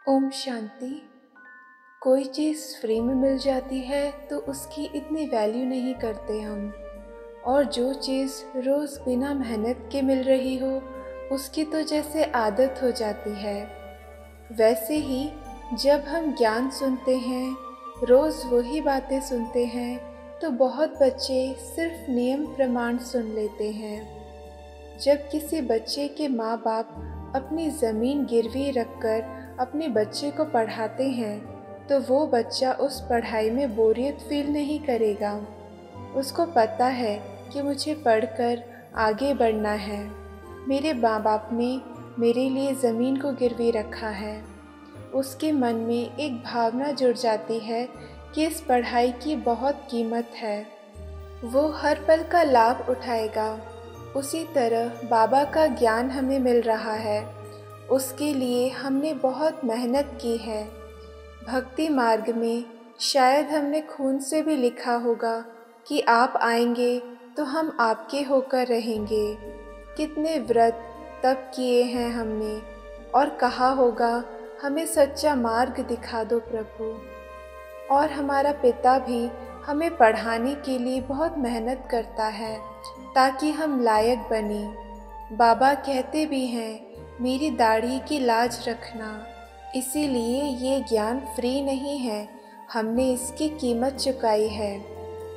ओम शांति। कोई चीज़ फ्री में मिल जाती है तो उसकी इतनी वैल्यू नहीं करते हम, और जो चीज़ रोज़ बिना मेहनत के मिल रही हो उसकी तो जैसे आदत हो जाती है। वैसे ही जब हम ज्ञान सुनते हैं, रोज़ वही बातें सुनते हैं, तो बहुत बच्चे सिर्फ नियम प्रमाण सुन लेते हैं। जब किसी बच्चे के माँ बाप अपनी ज़मीन गिरवी रखकर अपने बच्चे को पढ़ाते हैं तो वो बच्चा उस पढ़ाई में बोरियत फील नहीं करेगा। उसको पता है कि मुझे पढ़कर आगे बढ़ना है, मेरे माँ बाप ने मेरे लिए ज़मीन को गिरवी रखा है। उसके मन में एक भावना जुड़ जाती है कि इस पढ़ाई की बहुत कीमत है, वो हर पल का लाभ उठाएगा। उसी तरह बाबा का ज्ञान हमें मिल रहा है, उसके लिए हमने बहुत मेहनत की है। भक्ति मार्ग में शायद हमने खून से भी लिखा होगा कि आप आएंगे तो हम आपके होकर रहेंगे। कितने व्रत तप किए हैं हमने, और कहा होगा हमें सच्चा मार्ग दिखा दो प्रभु। और हमारा पिता भी हमें पढ़ाने के लिए बहुत मेहनत करता है ताकि हम लायक बने। बाबा कहते भी हैं मेरी दाढ़ी की लाज रखना। इसीलिए ये ज्ञान फ्री नहीं है, हमने इसकी कीमत चुकाई है।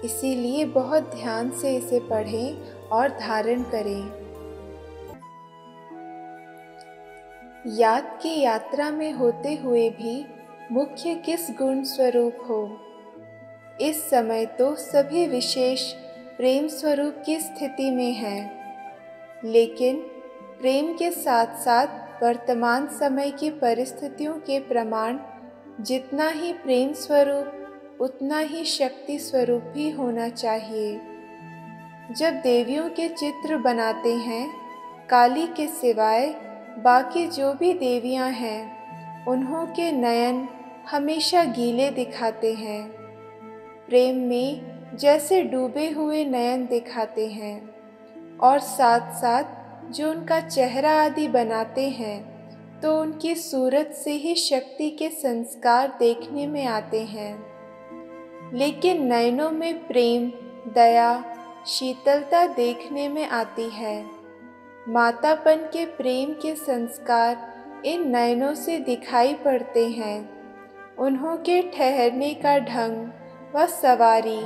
इसीलिए बहुत ध्यान से इसे पढ़ें और धारण करें। याद की यात्रा में होते हुए भी मुख्य किस गुण स्वरूप हो। इस समय तो सभी विशेष प्रेम स्वरूप की स्थिति में हैं, लेकिन प्रेम के साथ साथ वर्तमान समय की परिस्थितियों के प्रमाण जितना ही प्रेम स्वरूप उतना ही शक्ति स्वरूप भी होना चाहिए। जब देवियों के चित्र बनाते हैं, काली के सिवाय बाकी जो भी देवियां हैं उन्हों के नयन हमेशा गीले दिखाते हैं, प्रेम में जैसे डूबे हुए नयन दिखाते हैं। और साथ साथ जो उनका चेहरा आदि बनाते हैं तो उनकी सूरत से ही शक्ति के संस्कार देखने में आते हैं। लेकिन नयनों में प्रेम, दया, शीतलता देखने में आती है। मातापन के प्रेम के संस्कार इन नयनों से दिखाई पड़ते हैं। उन्हों के ठहरने का ढंग व सवारी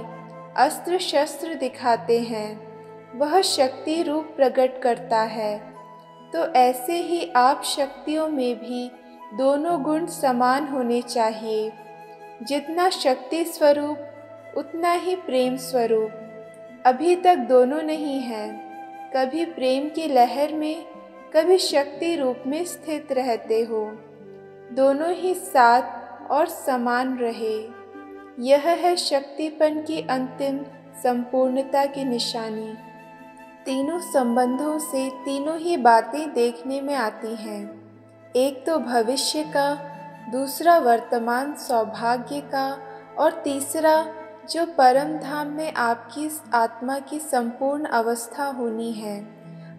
अस्त्र शस्त्र दिखाते हैं, वह शक्ति रूप प्रकट करता है। तो ऐसे ही आप शक्तियों में भी दोनों गुण समान होने चाहिए। जितना शक्ति स्वरूप उतना ही प्रेम स्वरूप। अभी तक दोनों नहीं हैं, कभी प्रेम की लहर में कभी शक्ति रूप में स्थित रहते हो। दोनों ही साथ और समान रहे, यह है शक्तिपन की अंतिम संपूर्णता की निशानी। तीनों संबंधों से तीनों ही बातें देखने में आती हैं, एक तो भविष्य का, दूसरा वर्तमान सौभाग्य का, और तीसरा जो परम धाम में आपकी आत्मा की संपूर्ण अवस्था होनी है,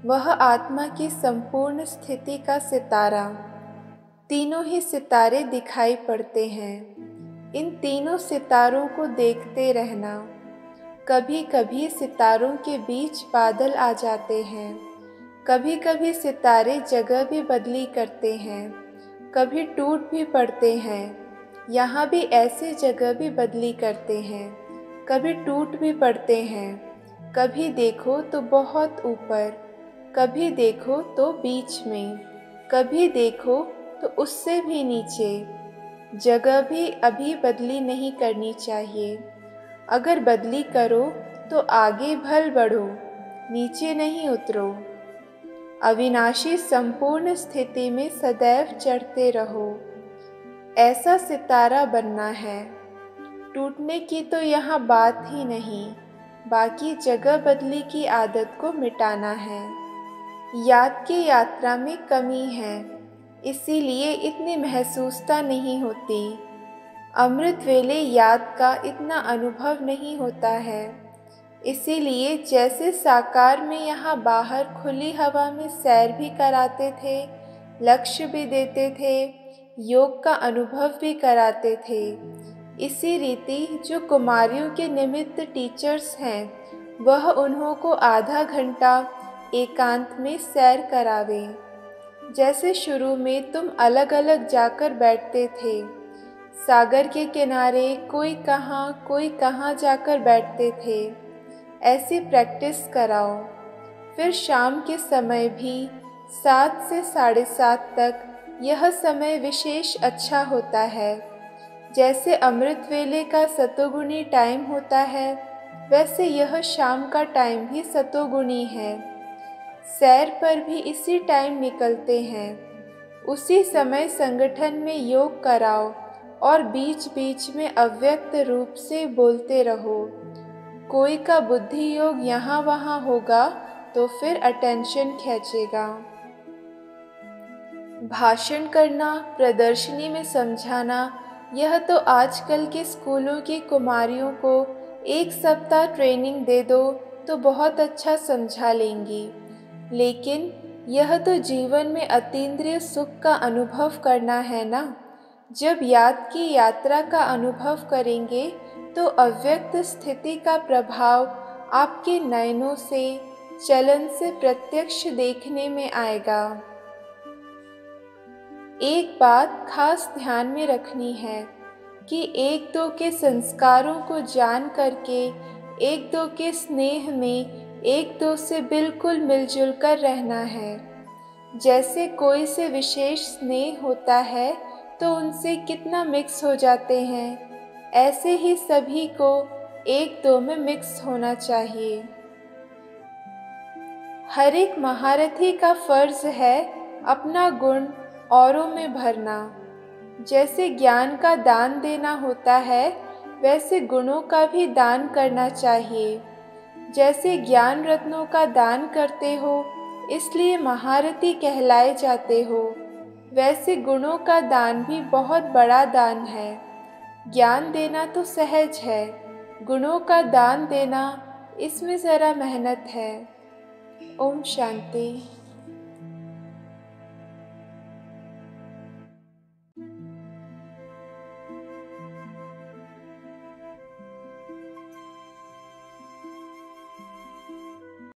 वह आत्मा की संपूर्ण स्थिति का सितारा। तीनों ही सितारे दिखाई पड़ते हैं, इन तीनों सितारों को देखते रहना। कभी कभी सितारों के बीच बादल आ जाते हैं, कभी कभी सितारे जगह भी बदली करते हैं, कभी टूट भी पड़ते हैं। यहाँ भी ऐसे जगह भी बदली करते हैं, कभी टूट भी पड़ते हैं। कभी देखो तो बहुत ऊपर, कभी देखो तो बीच में, कभी देखो तो उससे भी नीचे। जगह भी अभी बदली नहीं करनी चाहिए। अगर बदली करो तो आगे भल बढ़ो, नीचे नहीं उतरो। अविनाशी संपूर्ण स्थिति में सदैव चढ़ते रहो, ऐसा सितारा बनना है। टूटने की तो यहाँ बात ही नहीं, बाकी जगह बदली की आदत को मिटाना है। याद की यात्रा में कमी है, इसीलिए इतनी महसूसता नहीं होती। अमृत वेले याद का इतना अनुभव नहीं होता है, इसीलिए जैसे साकार में यहाँ बाहर खुली हवा में सैर भी कराते थे, लक्ष्य भी देते थे, योग का अनुभव भी कराते थे। इसी रीति जो कुमारियों के निमित्त टीचर्स हैं, वह उन्हों को आधा घंटा एकांत में सैर करावें। जैसे शुरू में तुम अलग अलग जाकर बैठते थे, सागर के किनारे कोई कहाँ जाकर बैठते थे, ऐसी प्रैक्टिस कराओ। फिर शाम के समय भी 7 से 7:30 तक यह समय विशेष अच्छा होता है। जैसे अमृत वेले का सतोगुणी टाइम होता है, वैसे यह शाम का टाइम भी सतोगुणी है। सैर पर भी इसी टाइम निकलते हैं। उसी समय संगठन में योग कराओ और बीच बीच में अव्यक्त रूप से बोलते रहो। कोई का बुद्धि योग यहाँ वहाँ होगा तो फिर अटेंशन खींचेगा। भाषण करना, प्रदर्शनी में समझाना, यह तो आजकल के स्कूलों की कुमारियों को 1 सप्ताह ट्रेनिंग दे दो तो बहुत अच्छा समझा लेंगी। लेकिन यह तो जीवन में अतीन्द्रिय सुख का अनुभव करना है ना। जब याद की यात्रा का अनुभव करेंगे तो अव्यक्त स्थिति का प्रभाव आपके नयनों से, चलन से प्रत्यक्ष देखने में आएगा। एक बात खास ध्यान में रखनी है कि एक दो के संस्कारों को जान करके, एक दो के स्नेह में एक दो से बिल्कुल मिलजुल कर रहना है। जैसे कोई से विशेष स्नेह होता है तो उनसे कितना मिक्स हो जाते हैं, ऐसे ही सभी को एक दो में मिक्स होना चाहिए। हर एक महारथी का फर्ज है अपना गुण औरों में भरना। जैसे ज्ञान का दान देना होता है, वैसे गुणों का भी दान करना चाहिए। जैसे ज्ञान रत्नों का दान करते हो, इसलिए महारथी कहलाए जाते हो, वैसे गुणों का दान भी बहुत बड़ा दान है। ज्ञान देना तो सहज है, गुणों का दान देना इसमें ज़रा मेहनत है। ओम शांति।